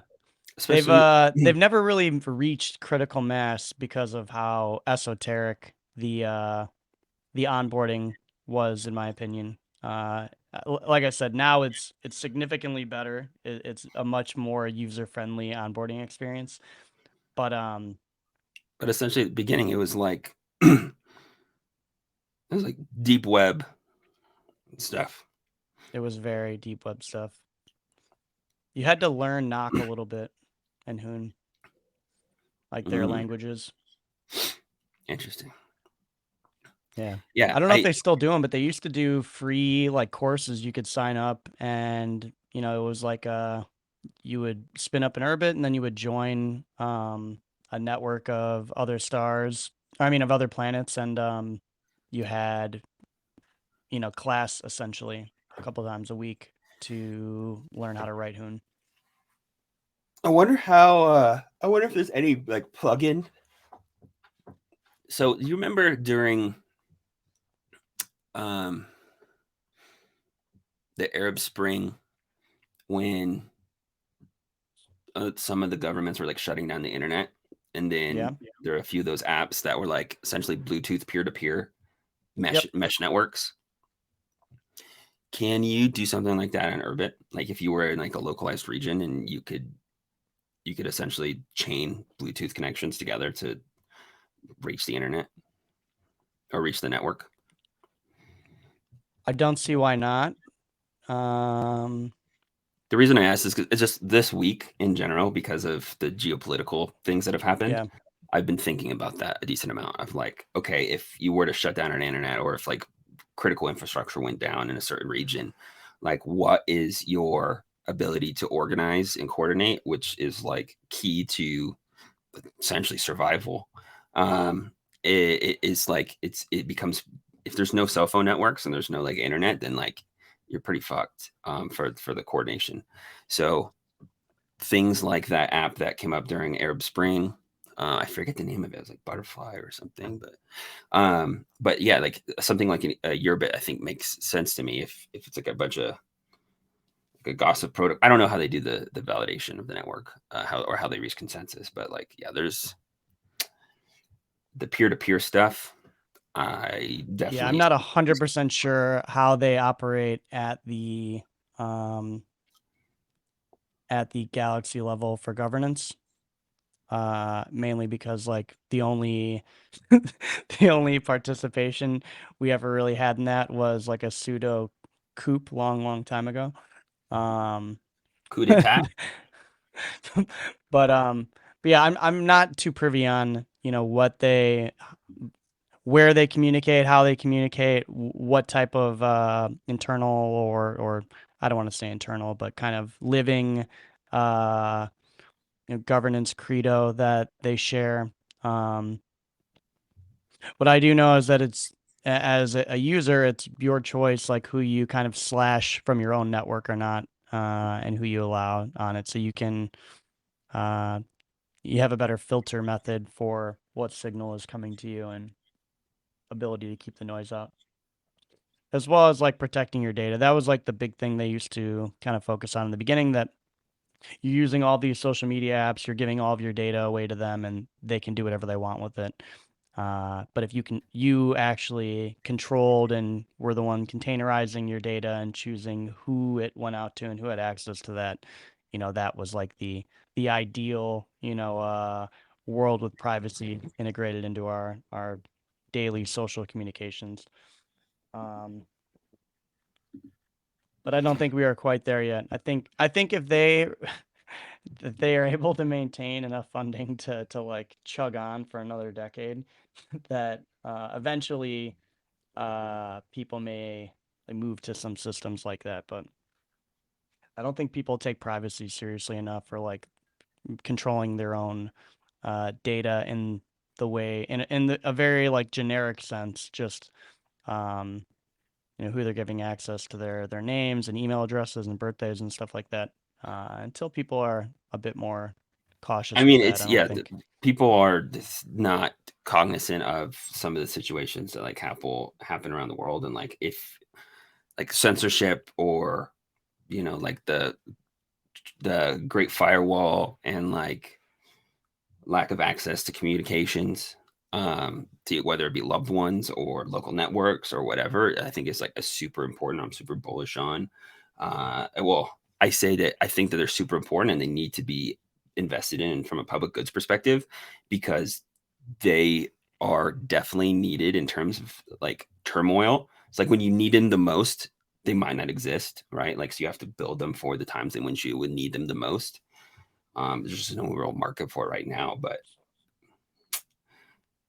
They've especially. uh they've never really reached critical mass because of how esoteric the onboarding was, in my opinion. Like I said, now it's significantly better. It's a much more user friendly onboarding experience. But But essentially, at the beginning, it was like it was like deep web stuff. it was very deep web stuff. You had to learn Knock a little bit and Hoon, like their Mm, languages. interesting. Yeah. Yeah, I don't know if I they still do them, but they used to do free like courses you could sign up, and it was like you would spin up an orbit and then you would join a network of other stars, I mean of other planets, and you had, class essentially a couple times a week to learn how to write Hoon. I wonder how. I wonder if there's any like plugin. So you remember during um, the Arab Spring when some of the governments were like shutting down the internet, and then Yeah. there are a few of those apps that were like essentially Bluetooth peer to peer mesh Yep. networks. Can you do something like that on Urbit? Like if you were in like a localized region and you could essentially chain Bluetooth connections together to reach the internet or reach the network. I don't see why not. Um, The reason I asked is 'cause it's just this week in general because of the geopolitical things that have happened. yeah. I've been thinking about that a decent amount of like, okay, if you were to shut down an internet or if like critical infrastructure went down in a certain region, like what is your ability to organize and coordinate, which is like key to essentially survival. It is like it becomes if there's no cell phone networks and there's no like internet, then like you're pretty fucked for the coordination. So things like that app that came up during Arab Spring. I forget the name of it. It was like Butterfly or something, but yeah, like something like a Yearbit, I think makes sense to me if it's like a bunch of like a gossip protocol. I don't know how they do the validation of the network, how they reach consensus, but like yeah, there's the peer to peer stuff. I Yeah, I'm definitely not 100% sure how they operate um at the galaxy level for governance. Mainly because like the only the only participation we ever really had in that was like a pseudo coup long time ago. Um coup d'état. but But yeah, I'm not too privy on, what they where they communicate, how they communicate, what type of internal or I don't want to say internal, but kind of living uh, governance credo that they share. Um, what I do know is that as a user, it's your choice, like who you kind of slash from your own network or not, and who you allow on it. So uh, you have a better filter method for what signal is coming to you and ability to keep the noise out, as well as like protecting your data. That was like the big thing they used to kind of focus on in the beginning, that you're using all these social media apps, you're giving all of your data away to them and they can do whatever they want with it. But if you actually controlled and were the one containerizing your data and choosing who it went out to and who had access to that, that was like the ideal, world with privacy integrated into our daily social communications. Um, but I don't think we are quite there yet. I think if they are able to maintain enough funding to like chug on for another decade, that eventually people may like, move to some systems like that. But I don't think people take privacy seriously enough for like controlling their own data in the way a very like generic sense, just um, who they're giving access to their names and email addresses and birthdays and stuff like that. Until people are a bit more I cautious with mean, that, it's I don't yeah, think. people are just not cognizant of some of the situations that like happen around the world, and like if like censorship or like the Great Firewall and like lack of access to communications, to whether it be loved ones or local networks or whatever. I think it's like a super important. I'm super bullish on. Well, I say that I think that they're super important and they need to be invested in from a public goods perspective, because they are definitely needed in terms of like turmoil. It's like when you need them the most, they might not exist, right? Like, so you have to build them for the times in which you would need them the most. There's just no real market for it right now, but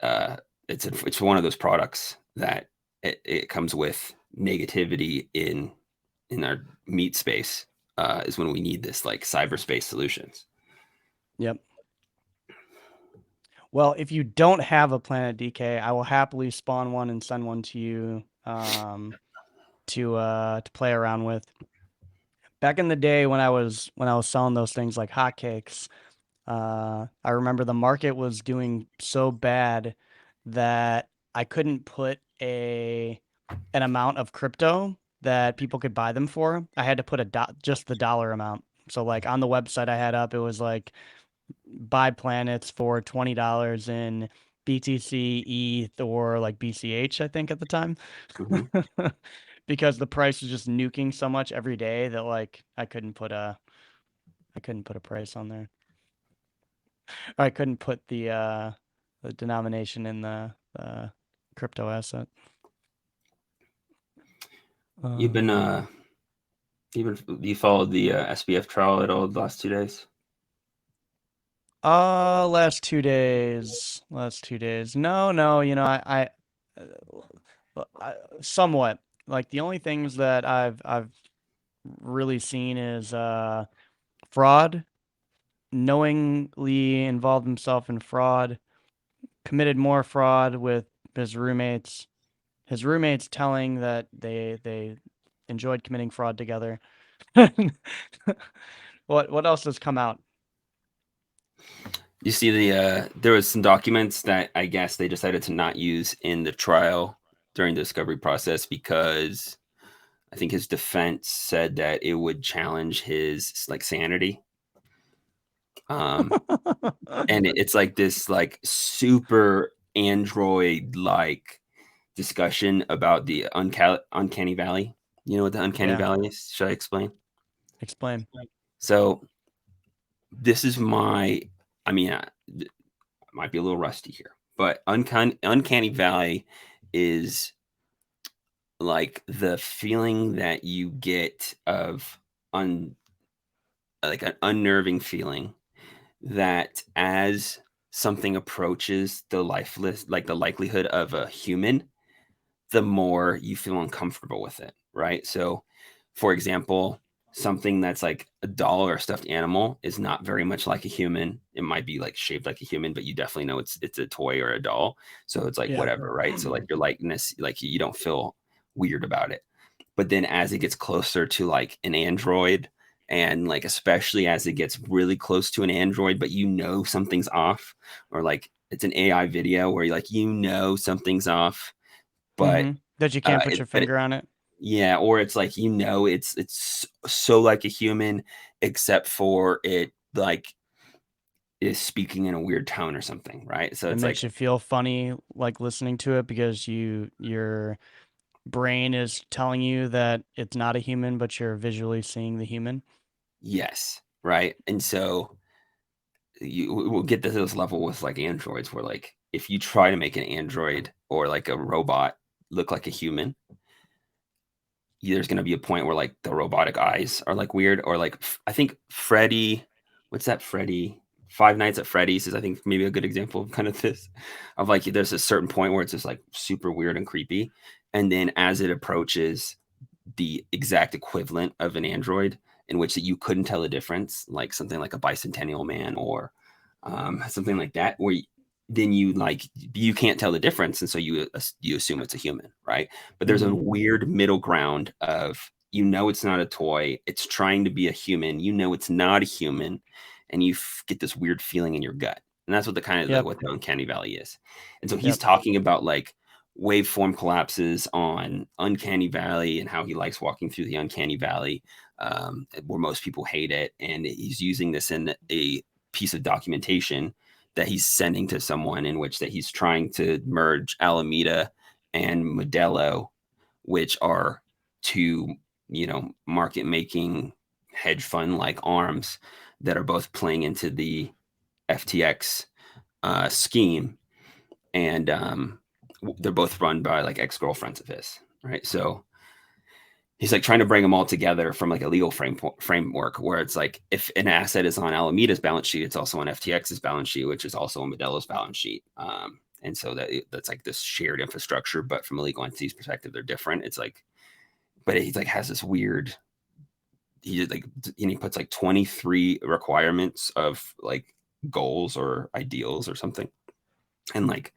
uh, it's one of those products that it comes with negativity in our meat space. Is when we need this like cyberspace solutions. Yep. Well, if you don't have a Planet DK, I will happily spawn one and send one to you to play around with. Back in the day when I was selling those things like hotcakes, I remember the market was doing so bad that I couldn't put a an amount of crypto that people could buy them for. I had to put just the dollar amount. So like on the website I had up, it was like buy planets for $20 in BTC, ETH, or like BCH, I think at the time. Mhm. Because the price was just nuking so much every day that like I couldn't put a price on there. Or I couldn't put the denomination in the crypto asset. You've been Um, you followed the SBF trial at all the last 2 days? last 2 days. Last 2 days. No, no, somewhat. Like the only things that I've really seen is fraud, knowingly involved himself in fraud, committed more fraud with his roommates. His roommates telling that they enjoyed committing fraud together. What else has come out? You see there was some documents that I guess they decided to not use in the trial during the discovery process because I think his defense said that it would challenge his like sanity. Um, and it's like this like super android like discussion about the uncanny valley. You know what the uncanny Yeah, valley is? Should I explain? explain. So this is my, I mean, might be a little rusty here, but uncanny valley is like the feeling that you get of un like an unnerving feeling that as something approaches the lifeless, like the likelihood of a human, the more you feel uncomfortable with it, right? So, for example, something that's like a doll or a stuffed animal is not very much like a human. It might be like shaped like a human, but you definitely know it's a toy or a doll. So it's like Yeah. whatever, right? So like your likeness, like you don't feel weird about it. But then as it gets closer to like an android, and like especially as it gets really close to an android, but you know something's off, or like it's an AI video where you like something's off, but That you can't put it, your but it, finger on it. yeah, or it's like it's so like a human, except for it like is speaking in a weird tone or something, right? So It it's makes like you feel funny like listening to it because your brain is telling you that it's not a human, but you're visually seeing the human. yes, right, and so you will get to this level with like androids where like if you try to make an android or like a robot look like a human, there's going to be a point where like the robotic eyes are like weird, or like I think Freddy, what's that Freddy? Five Nights at Freddy's is I think maybe a good example of kind of this, of like there's a certain point where it's just like super weird and creepy, and then as it approaches the exact equivalent of an android in which that you couldn't tell the difference, like something like a Bicentennial Man or something like that, where then you like you can't tell the difference, and so you assume it's a human, right? But there's a Mm-hmm. weird middle ground of it's not a toy, it's trying to be a human, it's not a human, and you get this weird feeling in your gut, and that's what the kind of Yep. what the uncanny valley is. And so he's Yep. talking about like waveform collapses on Uncanny Valley and how he likes walking through the Uncanny Valley, where most people hate it. And he's using this in a piece of documentation that he's sending to someone in which that he's trying to merge Alameda and Modelo, which are two, market making hedge fund like arms that are both playing into the FTX scheme, and they're both run by like ex girlfriends of his, right? So he's like trying to bring them all together from like a legal framework where it's like if an asset is on Alameda's balance sheet, it's also on FTX's balance sheet, which is also on Modelo's balance sheet. And so that's like this shared infrastructure, but from a legal entity's perspective, they're different. It's like, but he's like has this weird. He like and he puts like 23 requirements of like goals or ideals or something, and like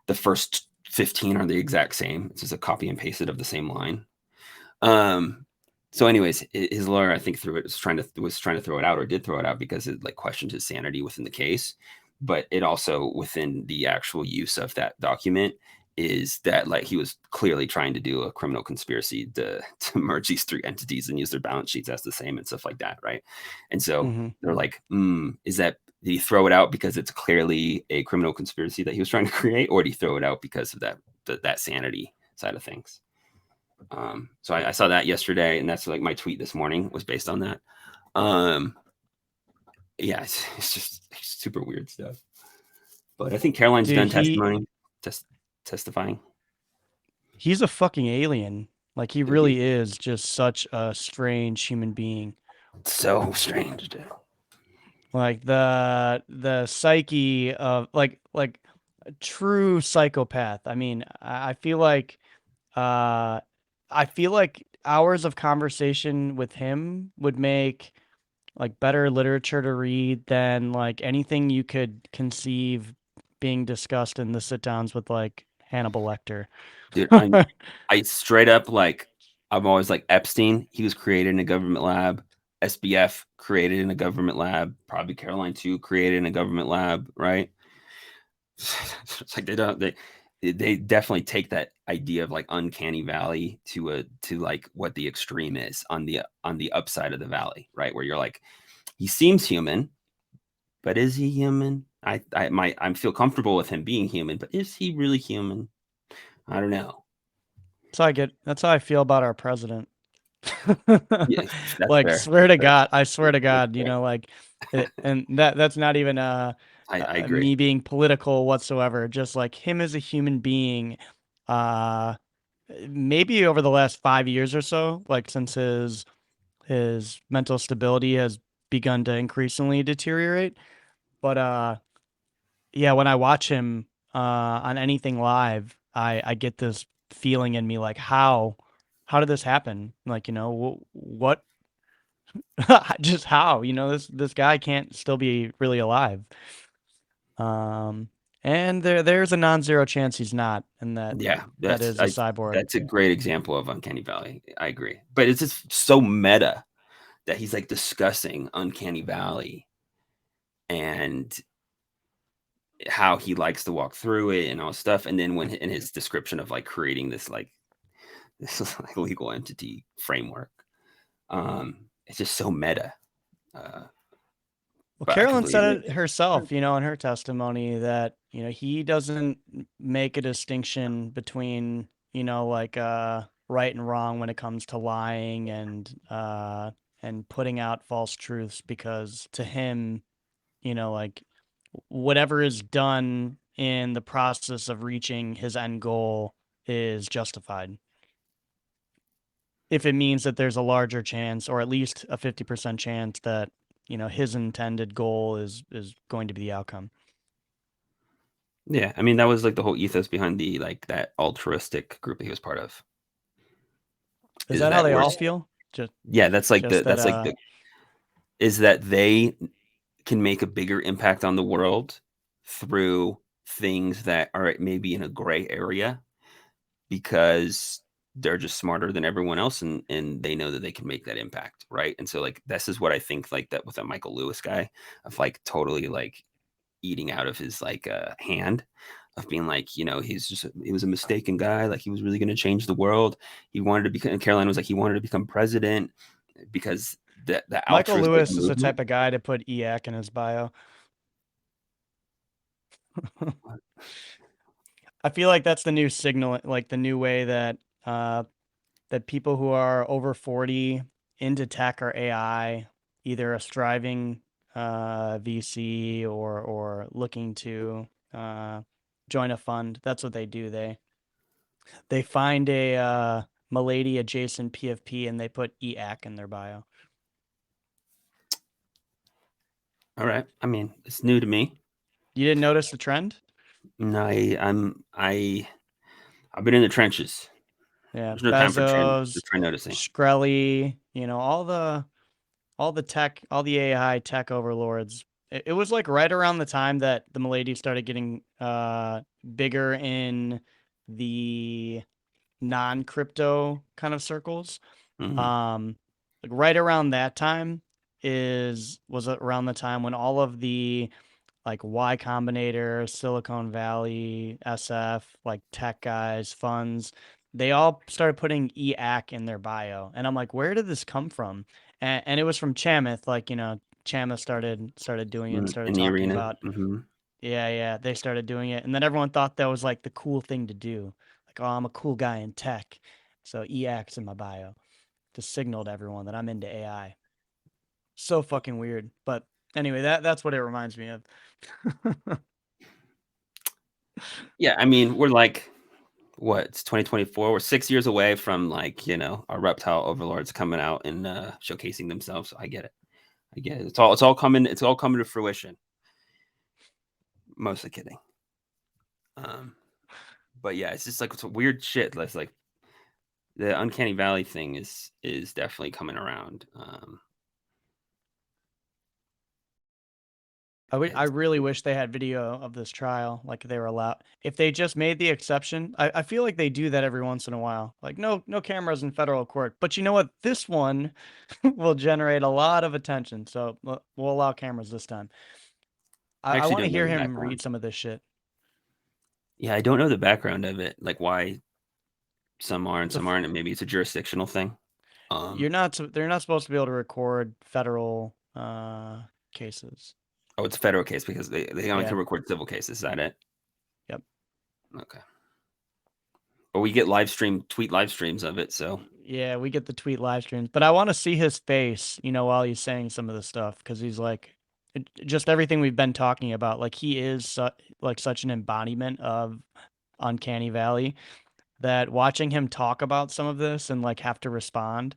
the first 15 are the exact same. It's just a copy and pasted of the same line. Um, so, anyways, his lawyer, I think, was trying to throw it out, or did throw it out, because it like questioned his sanity within the case. But it also, within the actual use of that document, is that like he was clearly trying to do a criminal conspiracy to merge these three entities and use their balance sheets as the same and stuff like that, right? And so Mm-hmm. they're like, is that, did he throw it out because it's clearly a criminal conspiracy that he was trying to create, or did he throw it out because of that sanity side of things? So I saw that yesterday, and that's like my tweet this morning was based on that. Um, yeah, it's just super weird stuff. But I think Caroline's Dude, done testifying. he's a fucking alien. Like he Dude, really is just such a strange human being. so strange, dude. Like the psyche of like a true psychopath. I mean, uh I feel like hours of conversation with him would make like better literature to read than like anything you could conceive being discussed in the sit downs with like Hannibal Lecter. Dude, I straight up like I'm always like Epstein. He was created in a government lab. SBF created in a government lab. Probably Caroline too created in a government lab, right? It's like they definitely take that idea of like uncanny valley to like what the extreme is on the upside of the valley, right? Where you're like, he seems human, but is he human? I feel comfortable with him being human, but is he really human? I don't know. That's how I feel about our president. Yeah, that's Like fair. swear That's to fair. God, I swear to That's God, fair. like and that's not even I agree. me being political whatsoever, just like him as a human being. Uh Maybe over the last 5 years or so, like since his mental stability has begun to increasingly deteriorate. But yeah, when I watch him on anything live, I get this feeling in me like how did this happen? Like, what just how? This guy can't still be really alive. Um and there's a non-zero chance he's not, and Yeah, that is a cyborg. that's a great example of Uncanny Valley. I agree. But it's just so meta that he's like discussing Uncanny Valley and how he likes to walk through it and all stuff. And then when in his description of like creating this like this like legal entity framework, it's just so meta. Uh, Well, but I Carolyn completely said agree. it herself, in her testimony that, he doesn't make a distinction between, like right and wrong when it comes to lying and putting out false truths, because to him, like whatever is done in the process of reaching his end goal is justified. If it means that there's a larger chance, or at least a 50% chance that, his intended goal is going to be the outcome. Yeah, I mean that was like the whole ethos behind the like that altruistic group that he was part of. Is Is that how that they we're all feel? Just yeah, just that that's like the is that they can make a bigger impact on the world through things that are maybe in a gray area because they're just smarter than everyone else and they know that they can make that impact, right? And so like this is what I think like that with a Michael Lewis guy of like totally like eating out of his like hand of being like, he was a mistaken guy, like he was really going to change the world. He wanted to become Caroline was like he wanted to become president because the Michael altruistic Lewis is the movement. type of guy to put EAC in his bio. I feel like that's the new signal, like the new way that uh that people who are over 40 into tech or AI, either a striving VC or looking to join a fund, that's what they do. They find a Milady adjacent PFP and they put EAC in their bio. All right, I mean it's new to me. You didn't notice the trend? And I've been in the trenches. Yeah, There's no time for Bezos, try noticing. Shkreli, all the tech, all the AI tech overlords. It was like right around the time that the Milady started getting bigger in the non-crypto kind of circles. Mhm. Um, like right around that time was around the time when all of the like Y Combinator, Silicon Valley, SF, like tech guys, funds, they all started putting EAC in their bio. And I'm like, where did this come from? And it was from Chamath, like, Chamath started doing it and started In the talking arena. about, Mhm. yeah, they started doing it. And then everyone thought that was like the cool thing to do. Like, oh, I'm a cool guy in tech. So EAC's in my bio to signal to everyone that I'm into AI. So fucking weird. But anyway, that's what it reminds me of. Yeah, I mean, we're like what? It's 2024. We're 6 years away from like, our reptile overlords coming out and showcasing themselves. I get it. I get it. It's all coming to fruition. Mostly kidding. Um, but yeah, it's just like it's a weird shit. That's like the uncanny valley thing is definitely coming around. I It's really wish they had video of this trial, like they were allowed. If they just made the exception, I feel like they do that every once in a while. Like no cameras in federal court. But you know what? This one will generate a lot of attention. So we'll allow cameras this time. I I actually want to don't know hear the him background. read some of this shit. Yeah, I don't know the background of it, like why some are and It's a some aren't, and maybe it's a jurisdictional thing. you're not they're not supposed to be able to record federal cases. Oh, it's a federal case because they only Yeah. can record civil cases. Is that it? Yep. Okay. But we get tweet live streams of it. So Yeah, we get the tweet live streams, but I want to see his face, while he's saying some of the stuff, because he's like, just everything we've been talking about. Like he is like such an embodiment of Uncanny Valley that watching him talk about some of this and like have to respond,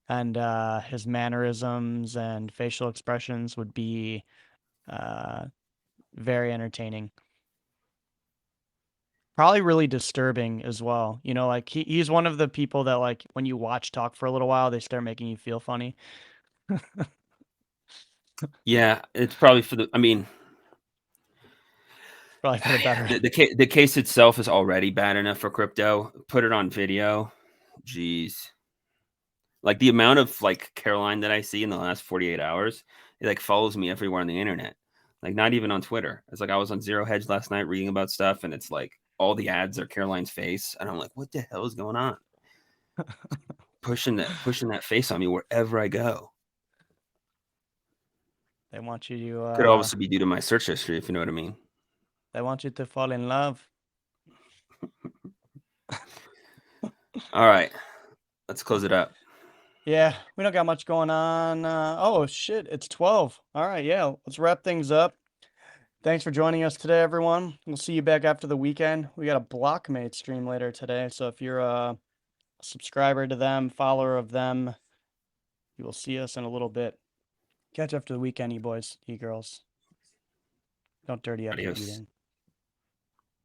and his mannerisms and facial expressions would be Very entertaining. Probably really disturbing as well. You know, like he's one of the people that like when you watch talk for a little while, they start making you feel funny. Yeah, it's probably for the. I mean, Probably for the better. the case itself is already bad enough for crypto. Put it on video, jeez. Like the amount of like Caroline that I see in the last 48 hours, it like follows me everywhere on the internet. Like not even on Twitter. It's like I was on Zero Hedge last night reading about stuff, and it's like all the ads are Caroline's face, and I'm like, what the hell is going on? Pushing that face on me wherever I go. They want you to Could also be due to my search history, if you know what I mean. they want you to fall in love. All right, let's close it up. Yeah, we don't got much going on. Oh shit, it's 12. All right, yeah, let's wrap things up. Thanks for joining us today, everyone. We'll see you back after the weekend. We got a Blockmate stream later today, so if you're a subscriber to them, follower of them, you will see us in a little bit. Catch you after the weekend, you boys, you girls. Don't dirty up your Adios. eating.